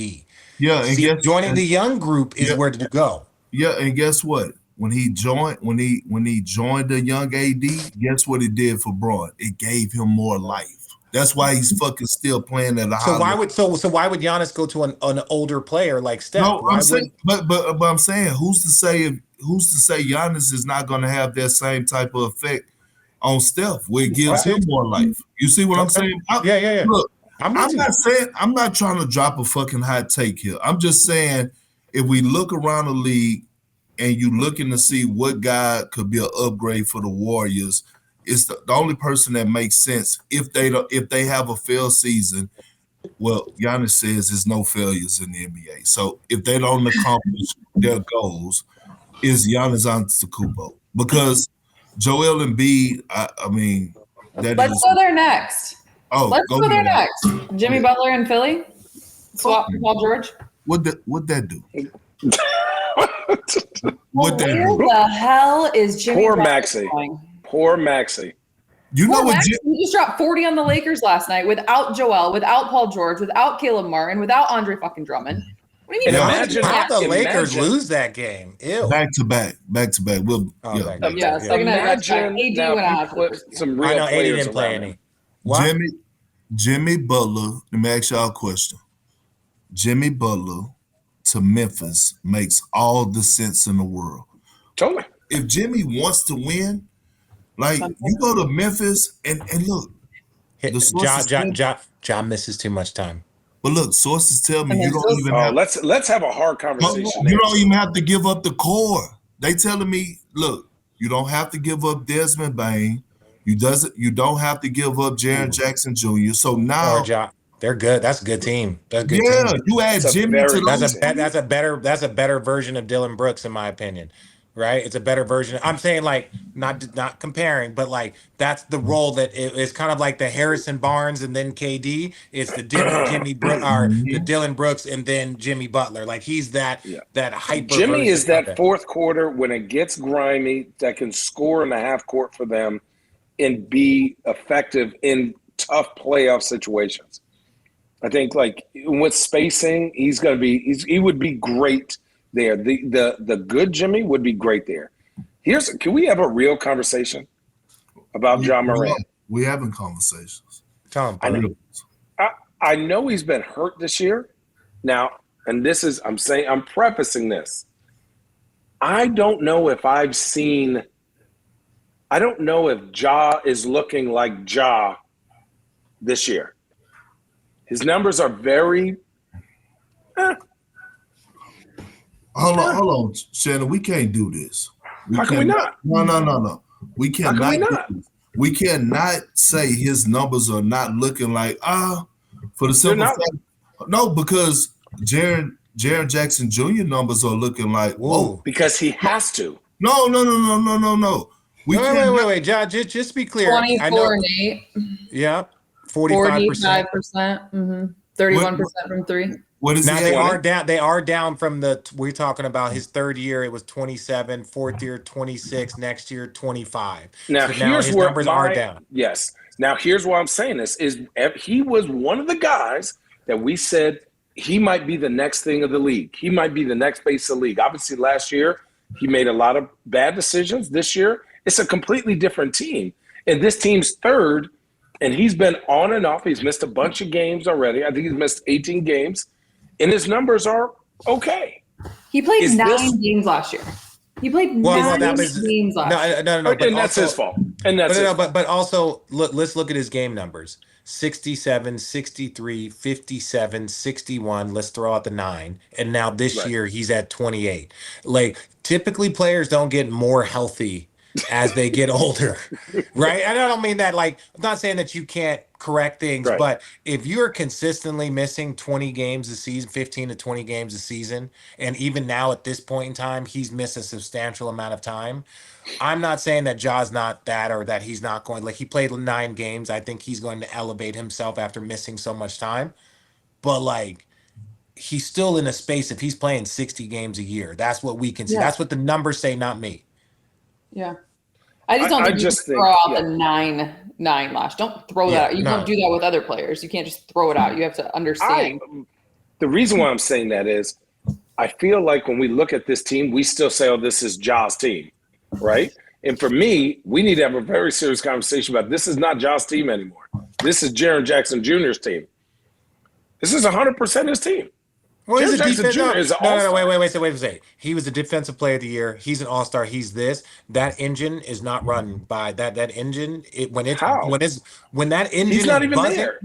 Yeah, and joining the young group is where to go. Yeah, and guess what? When he joined the young AD, guess what it did for Braun? It gave him more life. That's why he's fucking still playing at a high level. So why would Giannis go to an older player like Steph? No, I'm saying, but I'm saying, who's to say Giannis is not going to have that same type of effect on Steph, where it gives him more life? You see what I'm saying? Yeah. Look, I'm not trying to drop a fucking hot take here. I'm just saying, if we look around the league and you looking to see what guy could be an upgrade for the Warriors, it's the only person that makes sense if they have a failed season. Well, Giannis says there's no failures in the NBA. So if they don't accomplish their goals, is Giannis Antetokounmpo. Because Joel Embiid, I mean, let's go there next. Oh, let's go there next. Jimmy Butler in Philly. Swap for Paul George. What'd that do? Where the hell is Jimmy Poor Butler Maxey. going? Poor Maxey. You know what? He just dropped 40 on the Lakers last night without Joel, without Paul George, without Caleb Martin, without Andre fucking Drummond. What do you mean? How the Lakers lose that game? Ew. Back to back. We'll, second night. AD went out. Some real I know AD players didn't play around any. What? Jimmy Butler. Let me ask y'all a question. Jimmy Butler to Memphis makes all the sense in the world. Totally. If Jimmy wants to win, like you go to Memphis and look, Ja misses too much time. But look, sources tell me you don't even have. Let's have a hard conversation. You don't even have to give up the core. They telling me, look, you don't have to give up Desmond Bain. You don't have to give up Jaren Jackson Jr. So now they're good. That's a good team. That's a good team. You add Jimmy to those. That's a better version of Dylan Brooks, in my opinion. Right? It's a better version. I'm saying like not comparing, but like that's the role that it's kind of like the Harrison Barnes and then KD. It's the Jimmy Brooks or the Dylan Brooks and then Jimmy Butler. Like he's that hyper. Jimmy is that fourth quarter when it gets grimy that can score in the half court for them and be effective in tough playoff situations. I think like with spacing, he would be great there. The good Jimmy would be great there. Can we have a real conversation about Ja Morant? We having conversations. Tell him, I know, I know he's been hurt this year. Now, and I'm prefacing this. I don't know if Ja is looking like Ja this year. His numbers are very. Hold on, Shannon. We can't do this. How can we not? No. We cannot. How can we not? We cannot say his numbers are not looking like for the simple fact. No, because Jaren Jackson Jr. numbers are looking like whoa. Because he has to. No. Wait, John. Just be clear. 24 and 8. Yeah, 45%. 31% from three. What is now he they at? are down. They are down from we're talking about his third year. It was 27. Fourth year 26. Next year 25. Now here's his where numbers are down. Yes. Now here's why I'm saying this is he was one of the guys that we said he might be the next thing of the league. He might be the next face of the league. Obviously, last year he made a lot of bad decisions. This year it's a completely different team, and this team's third. And he's been on and off. He's missed a bunch of games already. I think he's missed 18 games. And his numbers are okay. He played 9 games last year. He played 9 games last year. No. And that's his fault. But also, let's look at his game numbers. 67, 63, 57, 61. Let's throw out the 9. And now this year he's at 28. Like, typically players don't get more healthy as they get older, right? And I don't mean that like, I'm not saying that you can't correct things, but if you're consistently missing 20 games a season, 15 to 20 games a season, and even now at this point in time, he's missed a substantial amount of time. I'm not saying that Ja's not that or that he's not going, like he played 9 games. I think he's going to elevate himself after missing so much time. But like, he's still in a space if he's playing 60 games a year. That's what we can see. That's what the numbers say, not me. Yeah. I just don't think you throw out the 9 last. Don't throw that out. You don't do that with other players. You can't just throw it out. You have to understand. The reason why I'm saying that is I feel like when we look at this team, we still say, oh, this is Ja's team, right? And for me, we need to have a very serious conversation about this is not Ja's team anymore. This is Jaren Jackson Jr.'s team. This is 100% his team. Well, he's a defensive. No, wait a second. He was a defensive player of the year. He's an all-star. He's this. That engine is not run by that engine. When that engine he's not is even buzzing, there.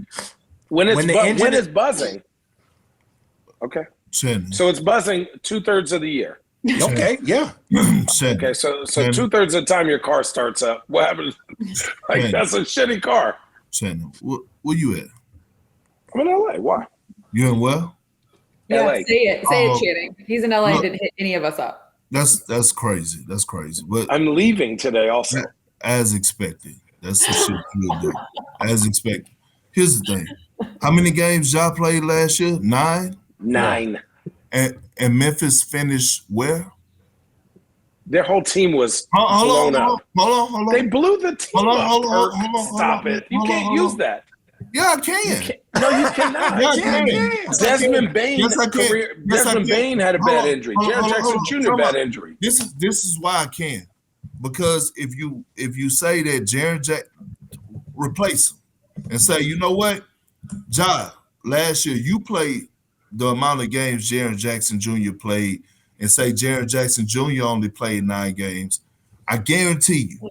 When it's buzzing. Okay. So it's buzzing 2/3 of the year. Okay. Yeah. Okay. So 2/3 of the time your car starts up. What happens? Like that's a shitty car. Shannon, where you at? I'm in LA. Why? You in where? Yeah, say it, Channing. He's in LA. Didn't hit any of us up. That's crazy. That's crazy. But I'm leaving today also. As expected. That's the shit you'll do. As expected. Here's the thing. How many games Ja played last year? 9? 9. And Memphis finished where? Their whole team was blown up. Hold on. They blew the team up. Hold on. Stop it. You can't use that. Yeah, I can. No, you cannot. Desmond Bain Bain had a bad injury. Jaren Jackson Jr. bad injury. This is why I can. Because if you say that Jaren Jackson, replace him and say, you know what, Ja, last year you played the amount of games Jaren Jackson Jr. played, and say Jaren Jackson Jr. only played 9 games, I guarantee you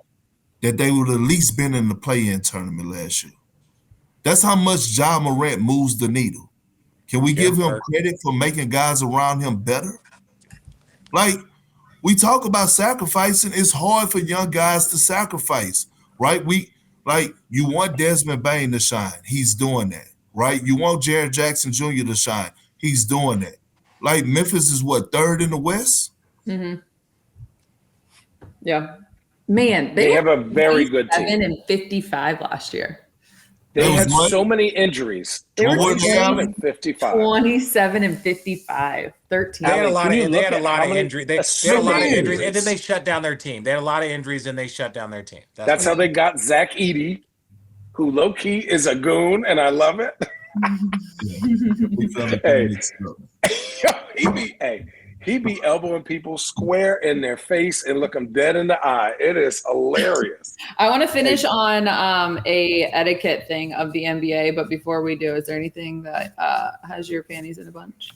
that they would at least been in the play-in tournament last year. That's how much Ja Morant moves the needle. Can we give him credit for making guys around him better? Like, we talk about sacrificing. It's hard for young guys to sacrifice, right? You want Desmond Bain to shine. He's doing that, right? You want Jaren Jackson Jr. to shine. He's doing that. Like, Memphis is what, 3rd in the West? Mm-hmm. Yeah. Man, they have a very good team. 7 and 55 last year. They had so many injuries. They were 27 and 55. 27 and 55. 13. They had a lot of injuries. They had a lot of injuries, and then they shut down their team. They had a lot of injuries, and they shut down their team. That's how they got Zach Edey, who low-key is a goon, and I love it. We finna Hey, finish up. he be elbowing people square in their face and look them dead in the eye. It is hilarious. I want to finish on a etiquette thing of the NBA, but before we do, is there anything that has your panties in a bunch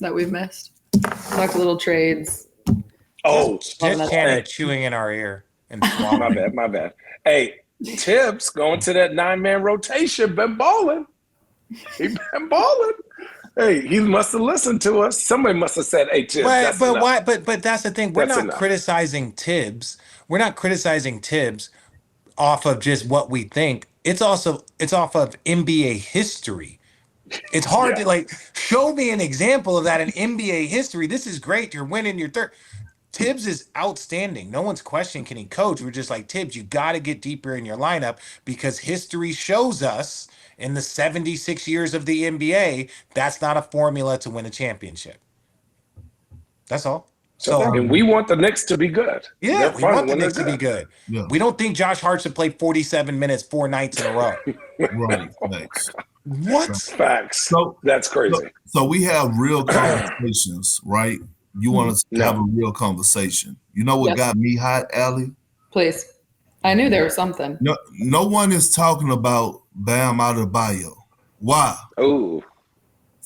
that we've missed? Like little trades. Oh, Just Hey. Shannon chewing in our ear and swallowing. my bad. Hey, Tibbs going to that 9-man rotation, been balling. He been balling. Hey, he must have listened to us. Somebody must have said, "Hey, Tibbs, that's But enough." why? But that's the thing. We're That's not enough. criticizing Tibbs. We're not criticizing Tibbs off of just what we think. It's off of NBA history. It's hard to like show me an example of that in NBA history. This is great. You're winning your third. Tibbs is outstanding. No one's questioning can he coach. We're just like, Tibbs, you got to get deeper in your lineup because history shows us in the 76 years of the NBA, that's not a formula to win a championship. That's all. So, And we want the Knicks to be good. yeah, They're we fun want the when they're Knicks to be good. Yeah. We don't think Josh Hart should play 47 minutes 4 nights in a row. Right. Thanks. What? Facts. So That's crazy. So we have real conversations, right? You want us to No. have a real conversation. You know what Yes. got me hot, Allie? Please. I knew there was something. No one is talking about Bam Adebayo. Why? Oh,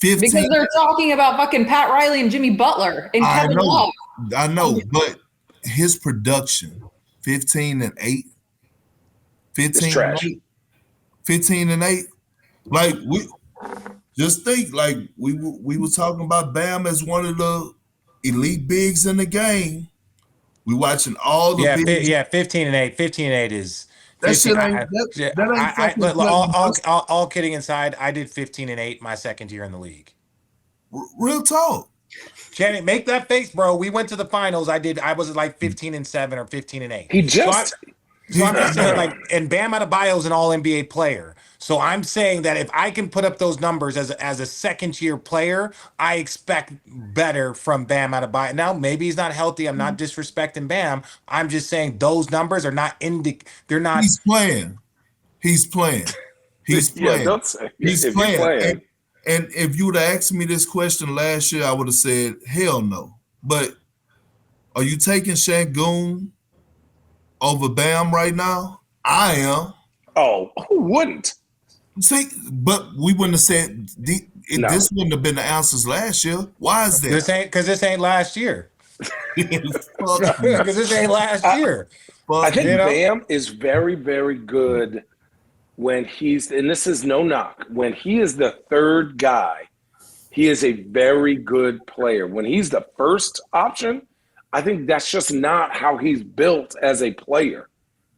15. Because they're talking about fucking Pat Riley and Jimmy Butler and I Kevin know. Love. I know, but his production, 15 and 8. 15 and trash. 8. 15 and 8. Like we just think like we were talking about Bam as one of the elite bigs in the game. We watching all the bigs. 15 and 8. 15 and 8 is That 15, shit ain't that ain't fucking look, playoffs. all kidding aside, I did 15 and 8 my second year in the league. Real talk. Janet, make that face, bro. We went to the finals. I was like 15 and 7 or 15 and 8. he just. So I'm just saying, like, and Bam Adebayo is an All NBA player. So I'm saying that if I can put up those numbers as a second year player, I expect better from Bam Adebayo. Now maybe he's not healthy. I'm not disrespecting Bam. I'm just saying those numbers are not they're not. He's playing. He's playing. He's Yeah, playing. don't say. He's If playing. you're playing. And if you would have asked me this question last year, I would have said hell no. But are you taking Şengün over Bam right now? I am. Oh, who wouldn't? See, but we wouldn't have said No. this wouldn't have been the answers last year. Why is that? This ain't last year. Fuck you. Because this ain't last year. I think You know? Bam is very, very good when he's, and this is no knock, when he is the third guy, he is a very good player. When he's the first option, I think that's just not how he's built as a player,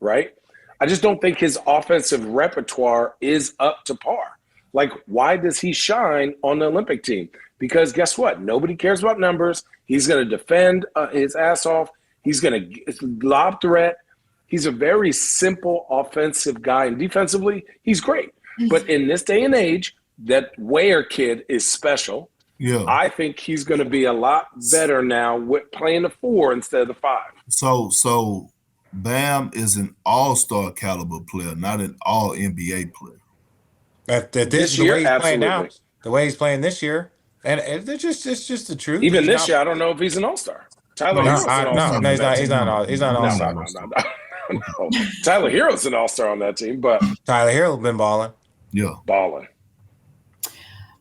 right? I just don't think his offensive repertoire is up to par. Like, why does he shine on the Olympic team? Because guess what? Nobody cares about numbers. He's going to defend his ass off. He's going to lob threat. He's a very simple offensive guy, and defensively, he's great. But in this day and age, that Ware kid is special. Yeah. I think he's going to be a lot better now with playing the 4 instead of the 5. So Bam is an all-star caliber player, not an all NBA player. This the year, way he's playing now, absolutely. the way he's playing this year, and it's just the truth. Even He's this not- year, I don't know if he's an all-star. Tyler No, Hero's an all-star. no, he's not. He's not. He's not an No, all-star. no. Tyler Hero's an all-star on that team, but Tyler Hero been balling. Yeah. balling.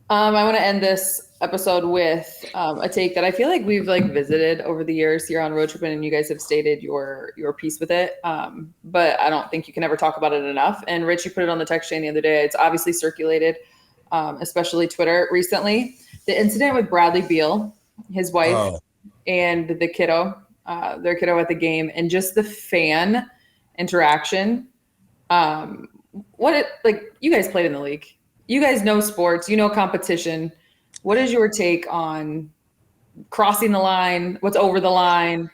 I want to end this episode with a take that I feel like we've like visited over the years here on Road Trippin, and you guys have stated your piece with it. But I don't think you can ever talk about it enough. And Rich, you put it on the text chain the other day. It's obviously circulated, especially Twitter recently. The incident with Bradley Beal, his wife, and the kiddo, their kiddo at the game, and just the fan interaction. You guys played in the league. You guys know sports, you know competition. What is your take on crossing the line? What's over the line?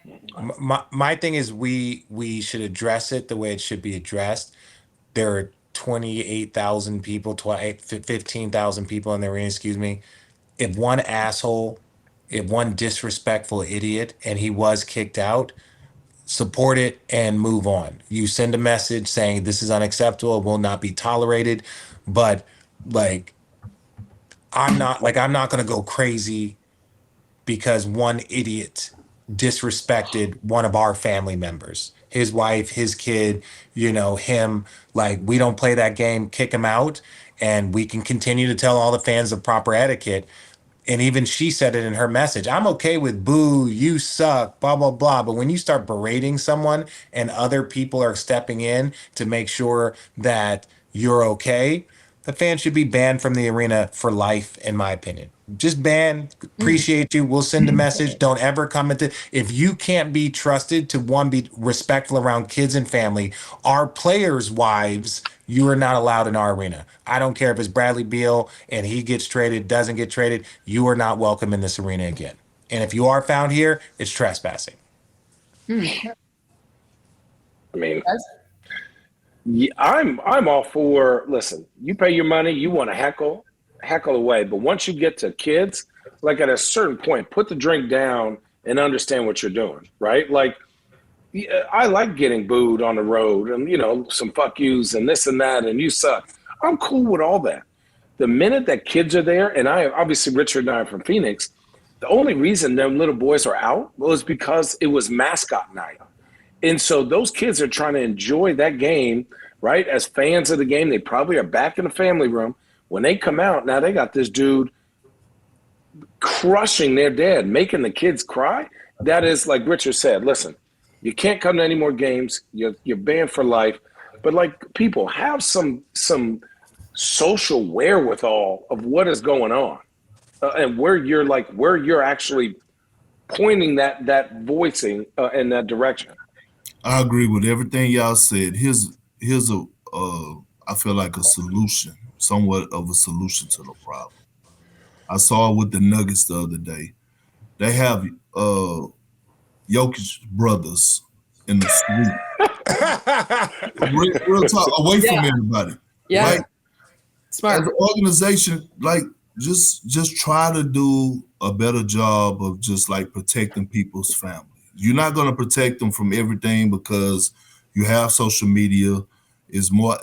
My thing is we should address it the way it should be addressed. There are 28,000 people, 15,000 people in the arena, excuse me. If one disrespectful idiot, and he was kicked out, support it and move on. You send a message saying this is unacceptable, will not be tolerated. But like I'm not going to go crazy because one idiot disrespected one of our family members, his wife, his kid, him. Like, we don't play that game, kick him out, and we can continue to tell all the fans of proper etiquette. And even she said it in her message. I'm okay with boo, you suck, blah, blah, blah. But when you start berating someone and other people are stepping in to make sure that you're okay, the fan should be banned from the arena for life, in my opinion. Just ban, appreciate you. We'll send a message. Don't ever come into, if you can't be trusted to one, be respectful around kids and family, our players' wives, you are not allowed in our arena. I don't care if it's Bradley Beal and he gets traded, doesn't get traded. You are not welcome in this arena again. And if you are found here, it's trespassing. I mean, yeah, I'm all for, listen, you pay your money, you want to heckle away. But once you get to kids, like at a certain point, put the drink down and understand what you're doing, right? Like, I like getting booed on the road and, some fuck yous and this and that, and you suck. I'm cool with all that. The minute that kids are there, and obviously Richard and I are from Phoenix, the only reason them little boys are out was because it was mascot night. And so those kids are trying to enjoy that game, right? As fans of the game, they probably are back in the family room. When they come out, now they got this dude crushing their dad, making the kids cry. That is, like Richard said, listen, you can't come to any more games. You're banned for life. But, like, people, have some social wherewithal of what is going on and where you're actually pointing that voicing in that direction. I agree with everything y'all said. Here's a I feel like a solution, somewhat of a solution to the problem. I saw it with the Nuggets the other day. They have Jokic brothers in the suite. real talk, away from everybody. Yeah. Right? Smart. As an organization, like, just try to do a better job of just like protecting people's family. You're not going to protect them from everything because you have social media. Is more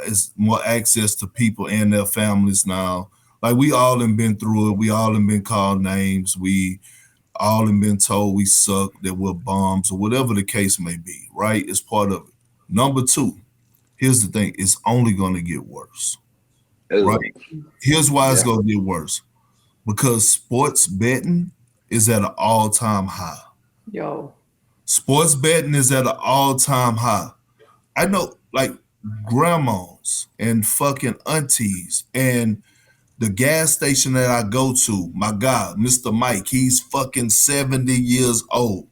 access to people and their families now. Like, we all have been through it. We all have been called names. We all have been told we suck, that we're bombs, or whatever the case may be, right? It's part of it. Number two, here's the thing. It's only going to get worse, right? Here's why it's going to get worse. Because sports betting is at an all-time high. Yo. Sports betting is at an all-time high. I know, like, grandmas and fucking aunties and the gas station that I go to, my God, Mr. Mike, he's fucking 70 years old.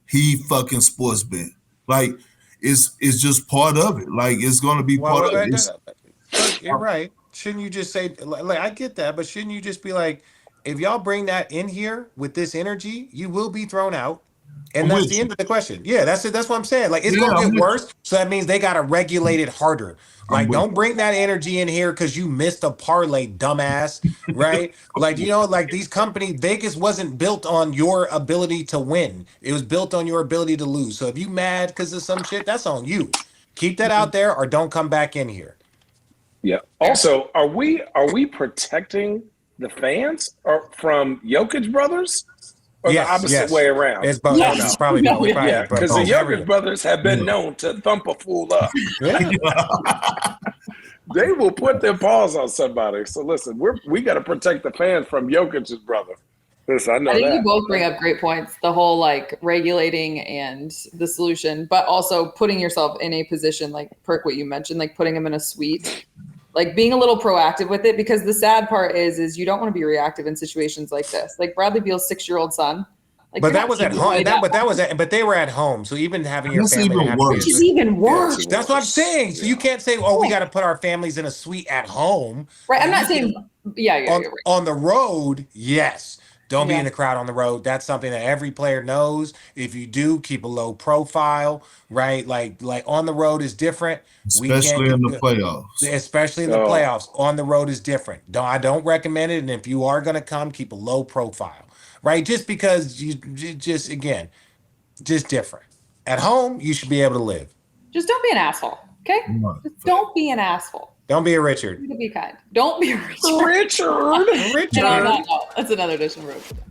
He fucking sports bet. Like, it's just part of it. Like, it's going to be part of it. You're right. Shouldn't you just say, like, I get that, but shouldn't you just be like, if y'all bring that in here with this energy, you will be thrown out. And that's the end of the question. Yeah, that's it. That's what I'm saying. Like, it's going to get worse. So that means they got to regulate it harder. Like, don't bring that energy in here because you missed a parlay, dumbass. Right? Like, like these companies, Vegas wasn't built on your ability to win. It was built on your ability to lose. So if you mad because of some shit, that's on you. Keep that out there or don't come back in here. Yeah. Also, are we protecting the fans from Jokic brothers? Or the opposite way around? It's both. Yes. No, probably both. Yeah, because the Jokic brothers have been known to thump a fool up. They will put their paws on somebody. So listen, we got to protect the fans from Jokic's brother. Listen, I know I think that. you both bring up great points. The whole like regulating and the solution, but also putting yourself in a position like Perk, what you mentioned, like putting them in a suite. Like being a little proactive with it, because the sad part is you don't want to be reactive in situations like this. Like Bradley Beal's 6-year-old son. Like, but that was at home. But they were at home. So even having your family, which is even worse. That's what I'm saying. So you can't say, "Oh, we got to put our families in a suite at home." Right. I'm not saying. Yeah. On the road, yes. Don't be in the crowd on the road. That's something that every player knows. If you do, keep a low profile, right? Like on the road is different. Especially in the playoffs. Especially in the playoffs. On the road is different. I don't recommend it. And if you are going to come, keep a low profile, right? Just because just different. At home, you should be able to live. Just don't be an asshole, okay? Just don't be an asshole. Don't be a Richard. To be kind. Don't be a Richard. Richard. No, that's another edition of Road Trippin.